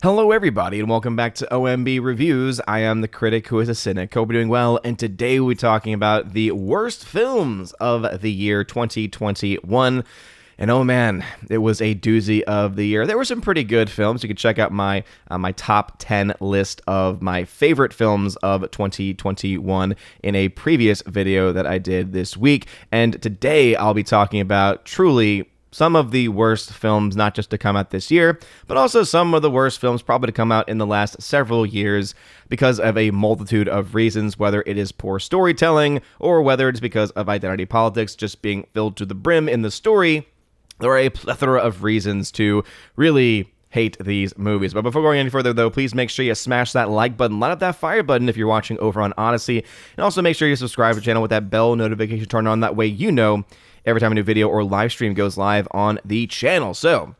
Hello everybody and welcome back to OMB Reviews. I am the critic who is a cynic. Hope you're doing well, and today we're talking about the worst films of the year 2021. And oh man, it was a doozy of the year. There were some pretty good films. You can check out my top 10 list of my favorite films of 2021 in a previous video that I did this week. And today I'll be talking about truly some of the worst films, not just to come out this year, but also some of the worst films probably to come out in the last several years because of a multitude of reasons, whether it is poor storytelling or whether it's because of identity politics just being filled to the brim in the story. There are a plethora of reasons to really hate these movies. But before going any further, though, please make sure you smash that like button, light up that fire button if you're watching over on Odyssey, and also make sure you subscribe to the channel with that bell notification turned on. That way you know every time a new video or live stream goes live on the channel. So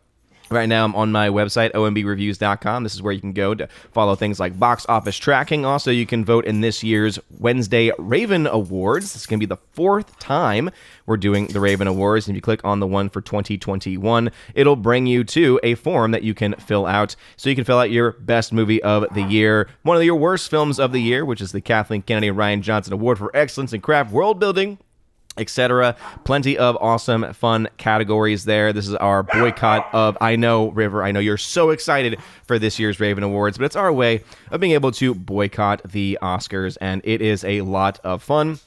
right now, I'm on my website, ombreviews.com. This is where you can go to follow things like box office tracking. Also, you can vote in this year's Wednesday Raven Awards. This is going to be the fourth time we're doing the Raven Awards. And if you click on the one for 2021, it'll bring you to a form that you can fill out. So you can fill out your best movie of the year, one of your worst films of the year, which is the Kathleen Kennedy and Ryan Johnson Award for Excellence in Craft World Building, etc. Plenty of awesome, fun categories there. This is our boycott of, I know, River, I know you're so excited for this year's Raven Awards, but it's our way of being able to boycott the Oscars, and it is a lot of fun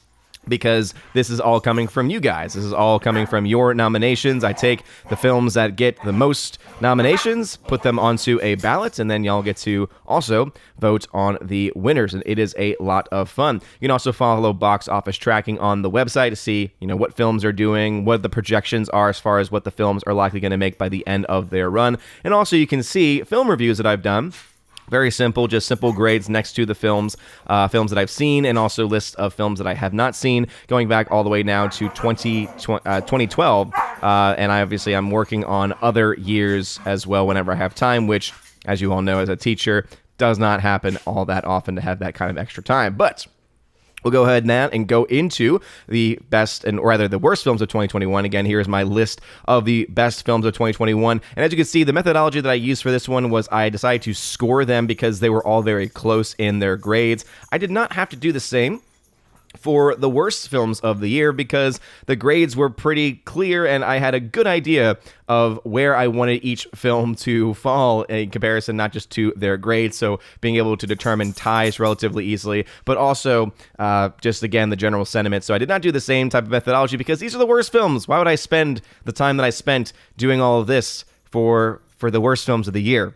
because this is all coming from you guys. This is all coming from your nominations. I take the films that get the most nominations, put them onto a ballot, and then y'all get to also vote on the winners, and it is a lot of fun. You can also follow box office tracking on the website to see, what films are doing, what the projections are as far as what the films are likely going to make by the end of their run. And also you can see film reviews that I've done. Very simple, just simple grades next to the films that I've seen, and also lists of films that I have not seen, going back all the way now to 2012. And I'm working on other years as well whenever I have time, which, as you all know, as a teacher, does not happen all that often to have that kind of extra time. But we'll go ahead now and go into the best, or rather the worst films of 2021. Again, here's my list of the best films of 2021. And as you can see, the methodology that I used for this one was I decided to score them because they were all very close in their grades. I did not have to do the same for the worst films of the year because the grades were pretty clear and I had a good idea of where I wanted each film to fall in comparison, not just to their grades, so being able to determine ties relatively easily, but also just, again, the general sentiment. So I did not do the same type of methodology because these are the worst films. Why would I spend the time that I spent doing all of this for the worst films of the year?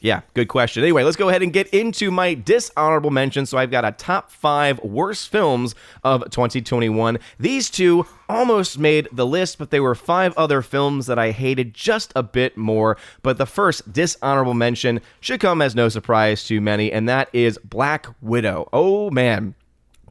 Yeah, good question. Anyway, let's go ahead and get into my dishonorable mentions. So I've got a top 5 worst films of 2021. These two almost made the list, but there were 5 other films that I hated just a bit more. But the first dishonorable mention should come as no surprise to many, and that is Black Widow. Oh, man.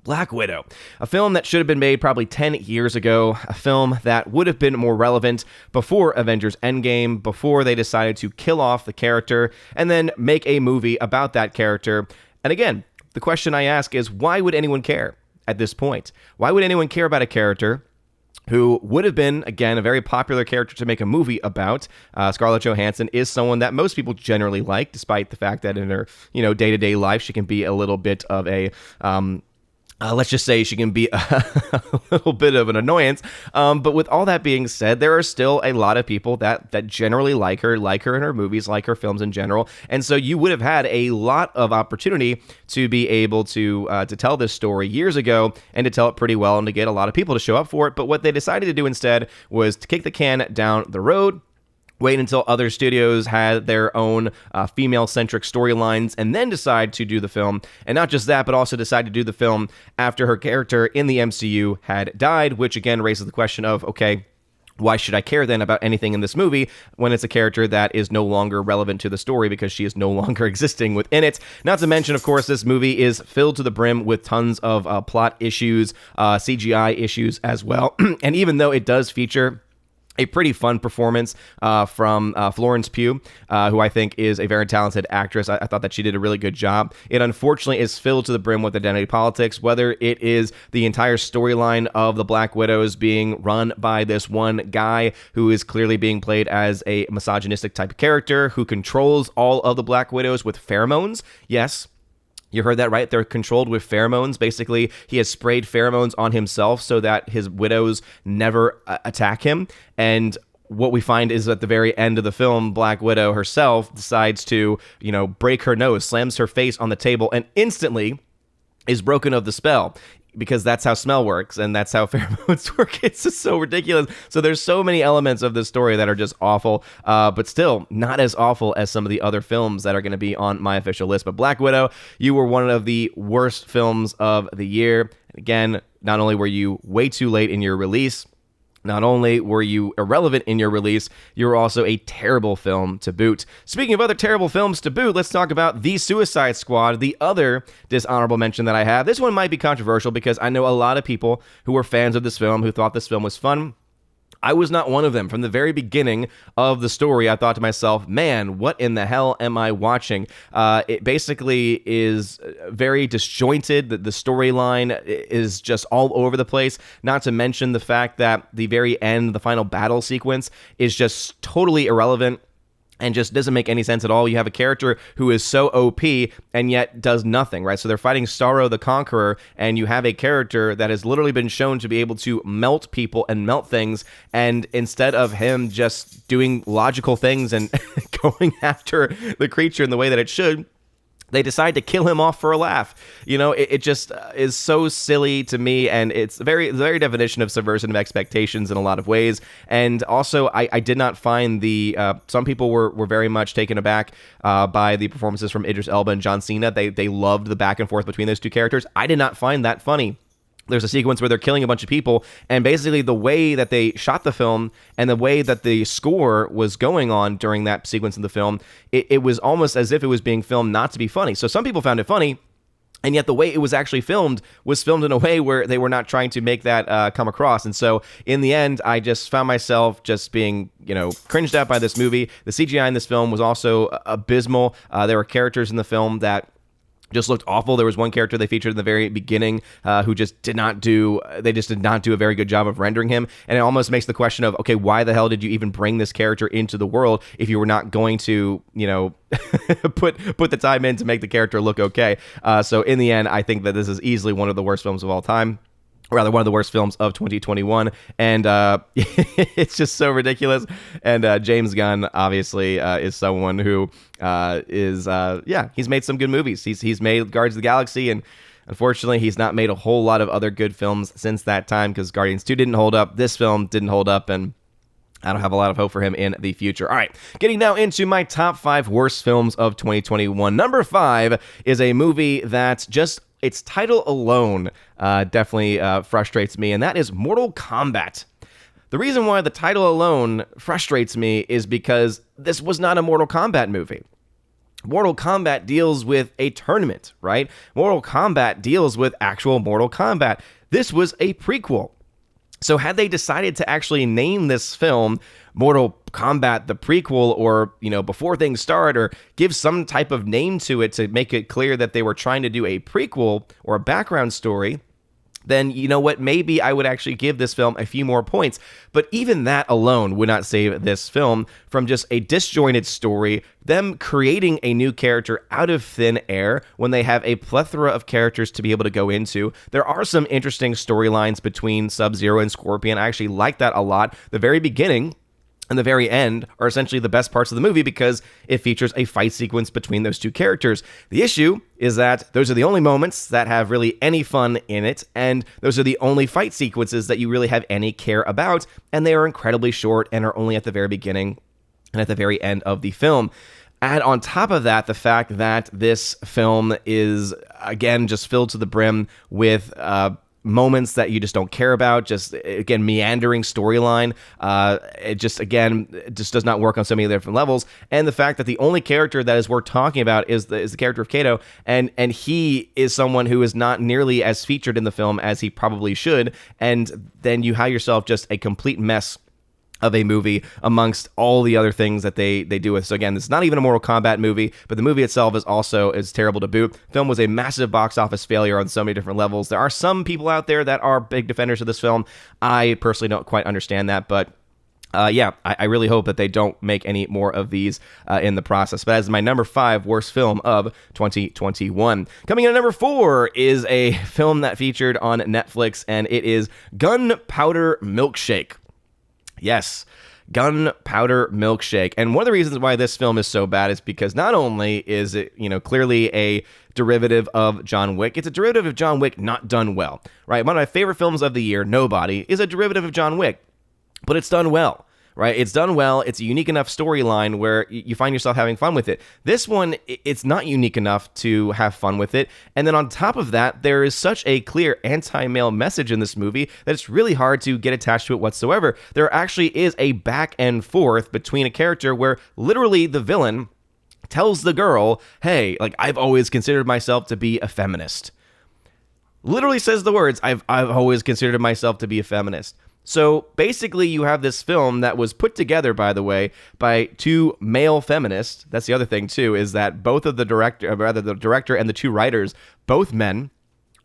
Black Widow, a film that should have been made probably 10 years ago, a film that would have been more relevant before Avengers Endgame, before they decided to kill off the character, and then make a movie about that character. And again, the question I ask is, why would anyone care at this point? Why would anyone care about a character who would have been, again, a very popular character to make a movie about? Scarlett Johansson is someone that most people generally like, despite the fact that in her, day-to-day life, she can be a little bit of a let's just say she can be a little bit of an annoyance. But with all that being said, there are still a lot of people that generally like her in her movies, like her films in general. And so you would have had a lot of opportunity to be able to tell this story years ago and to tell it pretty well and to get a lot of people to show up for it. But what they decided to do instead was to kick the can down the road, wait until other studios had their own female-centric storylines, and then decide to do the film. And not just that, but also decide to do the film after her character in the MCU had died, which again raises the question of, okay, why should I care then about anything in this movie when it's a character that is no longer relevant to the story because she is no longer existing within it? Not to mention, of course, this movie is filled to the brim with tons of plot issues, CGI issues as well. And even though it does feature a pretty fun performance from Florence Pugh, who I think is a very talented actress. I thought that she did a really good job. It unfortunately is filled to the brim with identity politics, whether it is the entire storyline of the Black Widows being run by this one guy who is clearly being played as a misogynistic type of character who controls all of the Black Widows with pheromones. Yes, you heard that right. They're controlled with pheromones. Basically, he has sprayed pheromones on himself so that his widows never attack him. And what we find is at the very end of the film, Black Widow herself decides to, break her nose, slams her face on the table, and instantly is broken of the spell. Because that's how smell works, and that's how pheromones work. It's just so ridiculous. So there's so many elements of this story that are just awful, but still not as awful as some of the other films that are going to be on my official list. But Black Widow, you were one of the worst films of the year. Again, not only were you way too late in your release, not only were you irrelevant in your release, you were also a terrible film to boot. Speaking of other terrible films to boot, let's talk about The Suicide Squad, the other dishonorable mention that I have. This one might be controversial because I know a lot of people who were fans of this film who thought this film was fun. I was not one of them. From the very beginning of the story, I thought to myself, man, what in the hell am I watching? It basically is very disjointed. The storyline is just all over the place, not to mention the fact that the very end, the final battle sequence, is just totally irrelevant and just doesn't make any sense at all. You have a character who is so OP and yet does nothing, right? So they're fighting Starro the Conqueror, and you have a character that has literally been shown to be able to melt people and melt things, and instead of him just doing logical things and going after the creature in the way that it should, they decide to kill him off for a laugh. It just is so silly to me, and it's the very definition of subversive expectations in a lot of ways. And also, I did not find some people were very much taken aback by the performances from Idris Elba and John Cena. They loved the back and forth between those two characters. I did not find that funny. There's a sequence where they're killing a bunch of people, and basically the way that they shot the film and the way that the score was going on during that sequence in the film, it was almost as if it was being filmed not to be funny. So some people found it funny, and yet the way it was actually filmed was filmed in a way where they were not trying to make that come across. And so in the end, I just found myself just being, cringed at by this movie. The CGI in this film was also abysmal. There were characters in the film that just looked awful. There was one character they featured in the very beginning who just did not do a very good job of rendering him. And it almost makes the question of, okay, why the hell did you even bring this character into the world if you were not going to, put the time in to make the character look okay? So in the end, I think that this is easily one of the worst films of all time. Rather, one of the worst films of 2021, and it's just so ridiculous. And James Gunn, obviously, is someone who he's made some good movies. He's made Guardians of the Galaxy, and unfortunately, he's not made a whole lot of other good films since that time because Guardians 2 didn't hold up, this film didn't hold up, and I don't have a lot of hope for him in the future. All right, getting now into my top 5 worst films of 2021. Number 5 is a movie that just its title alone definitely frustrates me, and that is Mortal Kombat. The reason why the title alone frustrates me is because this was not a Mortal Kombat movie. Mortal Kombat deals with a tournament, right? Mortal Kombat deals with actual Mortal Kombat. This was a prequel. So had they decided to actually name this film Mortal Kombat the prequel, or, before things start, or give some type of name to it to make it clear that they were trying to do a prequel or a background story, then you know what, maybe I would actually give this film a few more points. But even that alone would not save this film from just a disjointed story, them creating a new character out of thin air when they have a plethora of characters to be able to go into. There are some interesting storylines between Sub-Zero and Scorpion. I actually like that a lot. The very beginning and the very end are essentially the best parts of the movie because it features a fight sequence between those two characters. The issue is that those are the only moments that have really any fun in it, and those are the only fight sequences that you really have any care about, and they are incredibly short and are only at the very beginning and at the very end of the film. Add on top of that the fact that this film is, again, just filled to the brim with moments that you just don't care about, just, again, meandering storyline. It just does not work on so many different levels. And the fact that the only character that is worth talking about is the character of Kato, and he is someone who is not nearly as featured in the film as he probably should, and then you have yourself just a complete mess of a movie amongst all the other things that they do with. So again, this is not even a Mortal Kombat movie, but the movie itself is terrible to boot. Film was a massive box office failure on so many different levels. There are some people out there that are big defenders of this film. I personally don't quite understand that, but I really hope that they don't make any more of these in the process. But as my number 5 worst film of 2021. Coming in at number 4 is a film that featured on Netflix, and it is Gunpowder Milkshake. Yes, Gunpowder Milkshake. And one of the reasons why this film is so bad is because not only is it, clearly a derivative of John Wick, it's a derivative of John Wick not done well, right? One of my favorite films of the year, Nobody, is a derivative of John Wick, but it's done well. Right? It's done well. It's a unique enough storyline where you find yourself having fun with it. This one, it's not unique enough to have fun with it. And then on top of that, there is such a clear anti-male message in this movie that it's really hard to get attached to it whatsoever. There actually is a back and forth between a character where literally the villain tells the girl, hey, I've always considered myself to be a feminist. Literally says the words, I've always considered myself to be a feminist. So basically you have this film that was put together, by the way, by 2 male feminists. That's the other thing too, is that the director and the 2 writers, both men,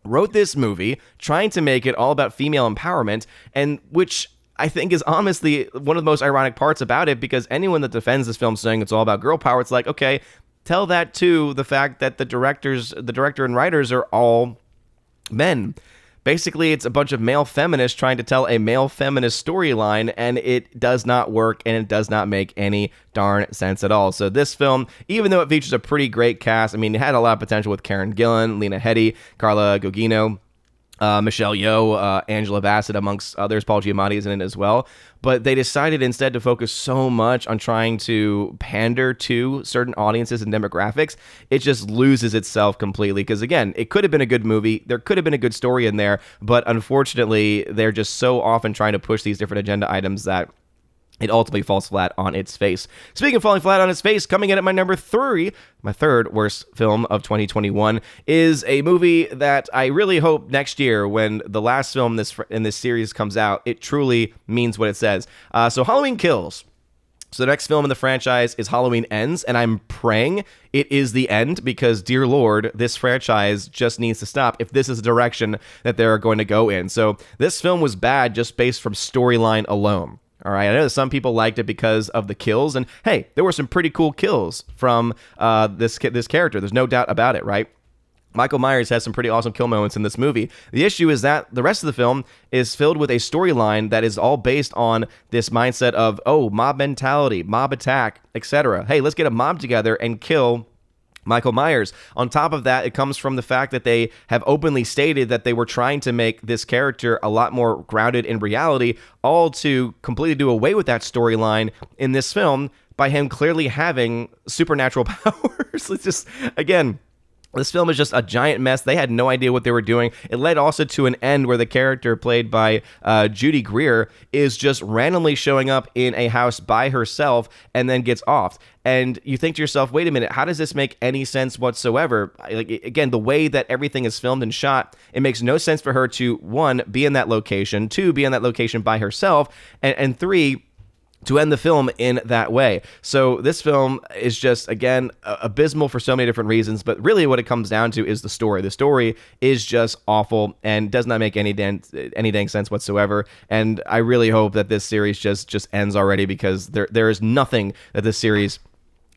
wrote this movie trying to make it all about female empowerment, and which I think is honestly one of the most ironic parts about it, because anyone that defends this film saying it's all about girl power, it's like, okay, tell that to the fact that the director and writers are all men. Basically, it's a bunch of male feminists trying to tell a male feminist storyline, and it does not work, and it does not make any darn sense at all. So this film, even though it features a pretty great cast, it had a lot of potential with Karen Gillan, Lena Headey, Carla Gugino, Michelle Yeoh, Angela Bassett, amongst others. Paul Giamatti is in it as well. But they decided instead to focus so much on trying to pander to certain audiences and demographics, it just loses itself completely. Because again, it could have been a good movie. There could have been a good story in there. But unfortunately, they're just so often trying to push these different agenda items that it ultimately falls flat on its face. Speaking of falling flat on its face, coming in at my number 3, my 3rd worst film of 2021, is a movie that I really hope next year, when the last film in this series comes out, it truly means what it says. So Halloween Kills. So the next film in the franchise is Halloween Ends, and I'm praying it is the end, because, dear Lord, this franchise just needs to stop if this is the direction that they're going to go in. So this film was bad just based from storyline alone. All right, I know that some people liked it because of the kills, and hey, there were some pretty cool kills from this character. There's no doubt about it, right? Michael Myers has some pretty awesome kill moments in this movie. The issue is that the rest of the film is filled with a storyline that is all based on this mindset of, mob mentality, mob attack, etc. Hey, let's get a mob together and kill Michael Myers. On top of that, it comes from the fact that they have openly stated that they were trying to make this character a lot more grounded in reality, all to completely do away with that storyline in this film by him clearly having supernatural powers. It's just, again, this film is just a giant mess. They had no idea what they were doing. It led also to an end where the character played by Judy Greer is just randomly showing up in a house by herself and then gets off. And you think to yourself, wait a minute, how does this make any sense whatsoever? Again, the way that everything is filmed and shot, it makes no sense for her to, 1, be in that location, 2, be in that location by herself, and 3, to end the film in that way. So this film is just, again, abysmal for so many different reasons, but really what it comes down to is the story. The story is just awful and does not make any dang sense whatsoever, and I really hope that this series just ends already, because there is nothing that this series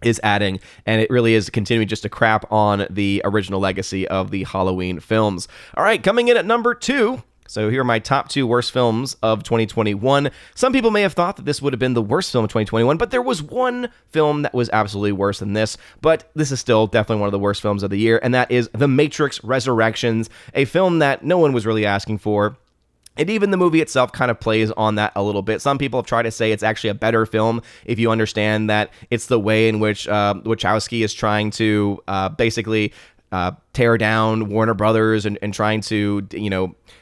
is adding, and it really is continuing just to crap on the original legacy of the Halloween films. All right, coming in at number 2. So here are my top 2 worst films of 2021. Some people may have thought that this would have been the worst film of 2021, but there was one film that was absolutely worse than this. But this is still definitely one of the worst films of the year, and that is The Matrix Resurrections, a film that no one was really asking for. And even the movie itself kind of plays on that a little bit. Some people have tried to say it's actually a better film if you understand that it's the way in which Wachowski is trying to basically tear down Warner Brothers and trying to,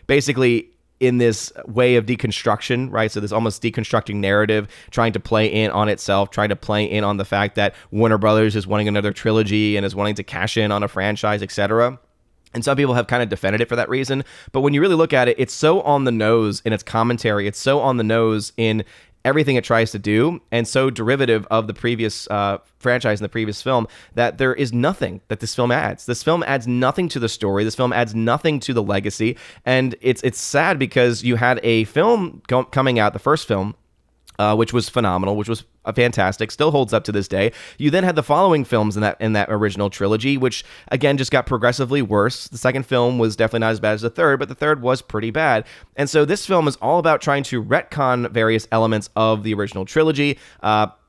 basically in this way of deconstruction, right? So this almost deconstructing narrative, trying to play in on itself, trying to play in on the fact that Warner Brothers is wanting another trilogy and is wanting to cash in on a franchise, etc. And some people have kind of defended it for that reason. But when you really look at it, it's so on the nose in its commentary. It's so on the nose in everything it tries to do, and so derivative of the previous franchise in the previous film that there is nothing that this film adds. This film adds nothing to the story. This film adds nothing to the legacy, and it's sad because you had a film coming out, the first film, which was phenomenal, which was fantastic, still holds up to this day. You then had the following films in that original trilogy, which again just got progressively worse. The second film was definitely not as bad as the third, but the third was pretty bad. And so this film is all about trying to retcon various elements of the original trilogy,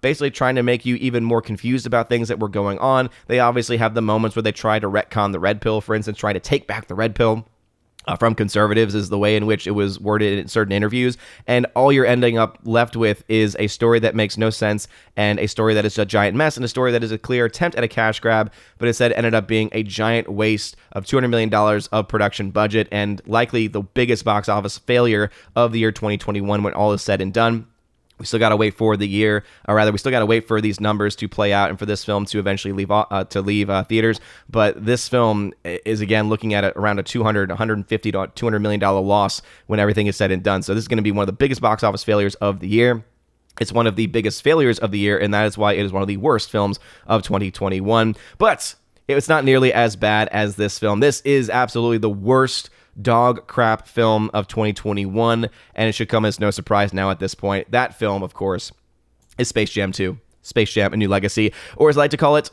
basically trying to make you even more confused about things that were going on. They obviously have the moments where they try to retcon the red pill, for instance, trying to take back the red pill. From conservatives is the way in which it was worded in certain interviews, and all you're ending up left with is a story that makes no sense, and a story that is a giant mess, and a story that is a clear attempt at a cash grab, but instead ended up being a giant waste of $200 million of production budget, and likely the biggest box office failure of the year 2021 when all is said and done. We still got to wait for the year, or rather, we still got to wait for these numbers to play out and for this film to eventually leave theaters. But this film is, again, looking at around a $150 to $200 million loss when everything is said and done. So this is going to be one of the biggest box office failures of the year. It's one of the biggest failures of the year, and that is why it is one of the worst films of 2021. But it's not nearly as bad as this film. This is absolutely the worst dog crap film of 2021, and it should come as no surprise now at this point. That film, of course, is Space Jam 2. Space Jam: A New Legacy, or as I like to call it,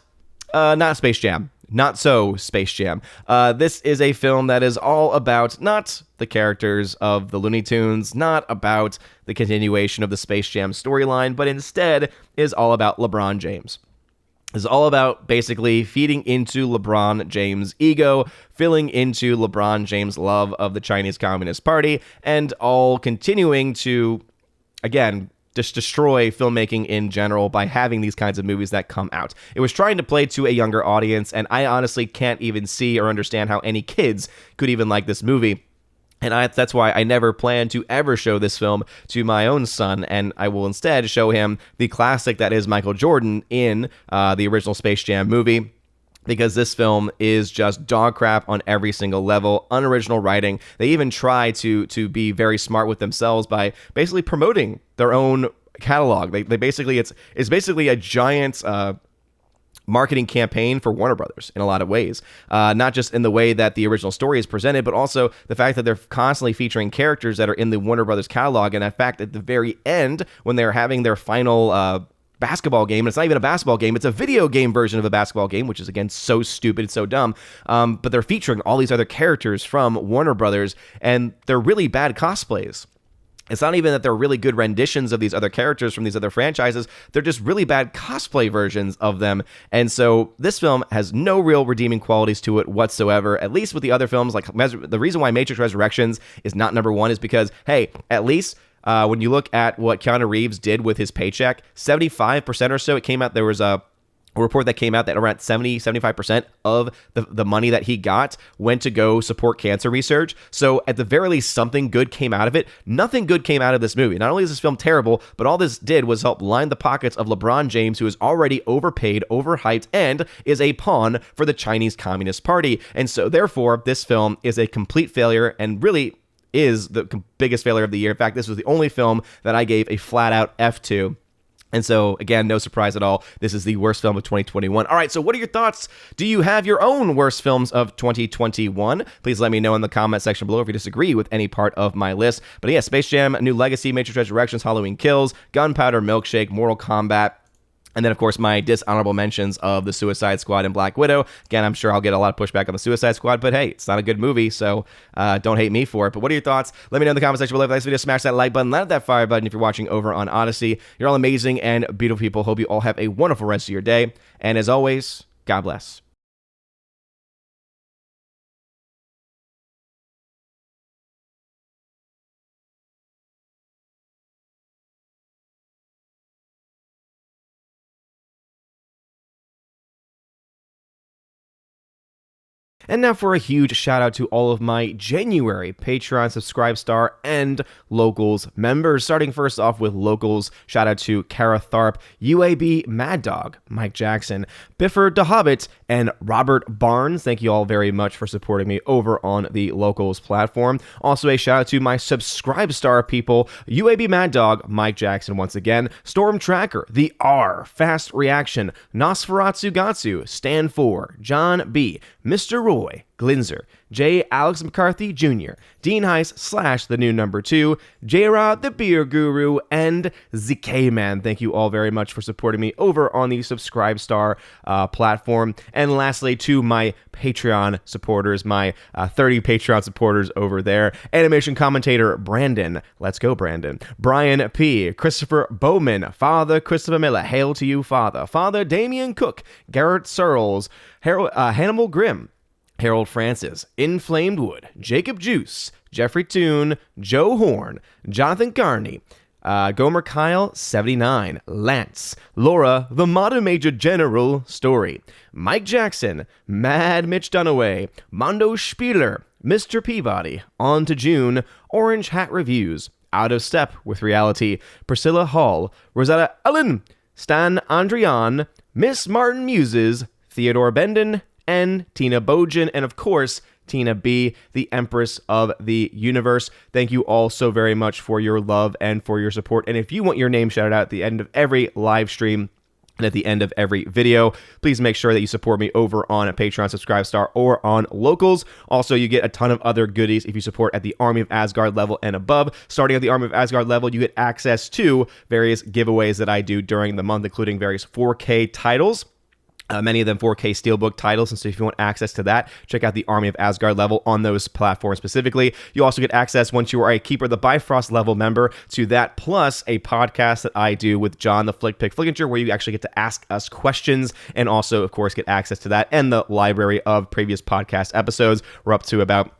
not Space Jam. Not so Space Jam. This is a film that is all about not the characters of the Looney Tunes, not about the continuation of the Space Jam storyline, but instead is all about LeBron James. Is all about basically feeding into LeBron James' ego, filling into LeBron James' love of the Chinese Communist Party, and all continuing to, again, just destroy filmmaking in general by having these kinds of movies that come out. It was trying to play to a younger audience, and I honestly can't even see or understand how any kids could even like this movie. And that's why I never plan to ever show this film to my own son, and I will instead show him the classic that is Michael Jordan in the original Space Jam movie, because this film is just dog crap on every single level, unoriginal writing. They even try to be very smart with themselves by basically promoting their own catalog. They basically, it's basically a giant marketing campaign for Warner Brothers in a lot of ways, not just in the way that the original story is presented, but also the fact that they're constantly featuring characters that are in the Warner Brothers catalog. And in fact, at the very end, when they're having their final basketball game, and it's not even a basketball game, it's a video game version of a basketball game, which is, again, so stupid, so dumb, but they're featuring all these other characters from Warner Brothers, and they're really bad cosplays. It's not even that they're really good renditions of these other characters from these other franchises. They're just really bad cosplay versions of them. And so this film has no real redeeming qualities to it whatsoever, at least with the other films. Like, the reason why Matrix Resurrections is not number one is because, hey, at least when you look at what Keanu Reeves did with his paycheck, 75% or so, it came out, there was a report that came out that around 75% of the money that he got went to go support cancer research. So at the very least, something good came out of it. Nothing good came out of this movie. Not only is this film terrible, but all this did was help line the pockets of LeBron James, who is already overpaid, overhyped, and is a pawn for the Chinese Communist Party. And so therefore, this film is a complete failure and really is the biggest failure of the year. In fact, this was the only film that I gave a flat out F to. And so, again, no surprise at all. This is the worst film of 2021. All right, so what are your thoughts? Do you have your own worst films of 2021? Please let me know in the comment section below if you disagree with any part of my list. But yeah, Space Jam: A New Legacy, Matrix Resurrections, Halloween Kills, Gunpowder Milkshake, Mortal Kombat, and then, of course, my dishonorable mentions of The Suicide Squad and Black Widow. Again, I'm sure I'll get a lot of pushback on The Suicide Squad, but hey, it's not a good movie, so don't hate me for it. But what are your thoughts? Let me know in the comment section below. If you like this video, smash that like button, land that fire button if you're watching over on Odyssey. You're all amazing and beautiful people. Hope you all have a wonderful rest of your day. And as always, God bless. And now for a huge shout out to all of my January Patreon Subscribe Star and Locals members. Starting first off with Locals, shout out to Kara Tharp, UAB Mad Dog, Mike Jackson, Biffer DeHobbit, and Robert Barnes. Thank you all very much for supporting me over on the Locals platform. Also a shout out to my Subscribe Star people, UAB Mad Dog, Mike Jackson once again, Storm Tracker, The R, Fast Reaction, Nosferatu Gatsu, Stand 4, John B, Mr. Roy, Glinzer, J. Alex McCarthy Jr., Dean Heiss / the new number 2, J-Rod the Beer Guru, and ZK Man. Thank you all very much for supporting me over on the Subscribe Star platform. And lastly, to my Patreon supporters, my 30 Patreon supporters over there, animation commentator Brandon, let's go Brandon, Brian P., Christopher Bowman, Father Christopher Miller, hail to you Father, Father Damian Cook, Garrett Searles, Hannibal Grimm, Harold Francis, Inflamed Wood, Jacob Juice, Jeffrey Toon, Joe Horn, Jonathan Carney, Gomer Kyle, 79, Lance, Laura, The Modern Major General Story, Mike Jackson, Mad Mitch Dunaway, Mondo Spieler, Mr. Peabody, On to June, Orange Hat Reviews, Out of Step with Reality, Priscilla Hall, Rosetta Allen, Stan Andrian, Miss Martin Muses, Theodore Benden, and Tina Bojan, and of course, Tina B, the Empress of the Universe. Thank you all so very much for your love and for your support. And if you want your name shouted out at the end of every live stream and at the end of every video, please make sure that you support me over on a Patreon Subscribe Star or on Locals. Also, you get a ton of other goodies if you support at the Army of Asgard level and above. Starting at the Army of Asgard level, you get access to various giveaways that I do during the month, including various 4K titles. Many of them 4K Steelbook titles, and so if you want access to that, check out the Army of Asgard level on those platforms specifically. You also get access, once you are a Keeper of the Bifrost level member, to that, plus a podcast that I do with John the Flick Pick Flickinger, where you actually get to ask us questions, and also, of course, get access to that and the library of previous podcast episodes. We're up to about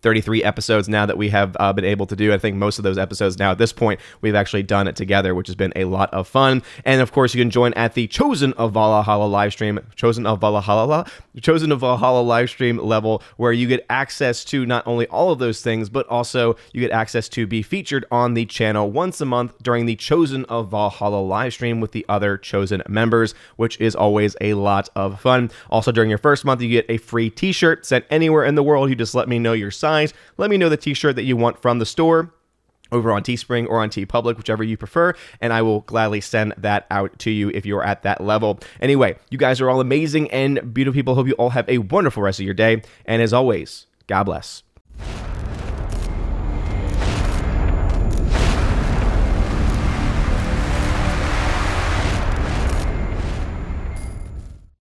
33 episodes now that we have been able to do. I think most of those episodes now at this point we've actually done it together, which has been a lot of fun. And of course, you can join at the Chosen of Valhalla live stream, Chosen of Valhalla live stream level, where you get access to not only all of those things, but also you get access to be featured on the channel once a month during the Chosen of Valhalla live stream with the other Chosen members, which is always a lot of fun. Also, during your first month, you get a free t-shirt sent anywhere in the world. You just let me know your size. Let me know the t-shirt that you want from the store over on Teespring or on TeePublic, whichever you prefer, and I will gladly send that out to you if you're at that level. Anyway, you guys are all amazing and beautiful people. Hope you all have a wonderful rest of your day, and as always, God bless.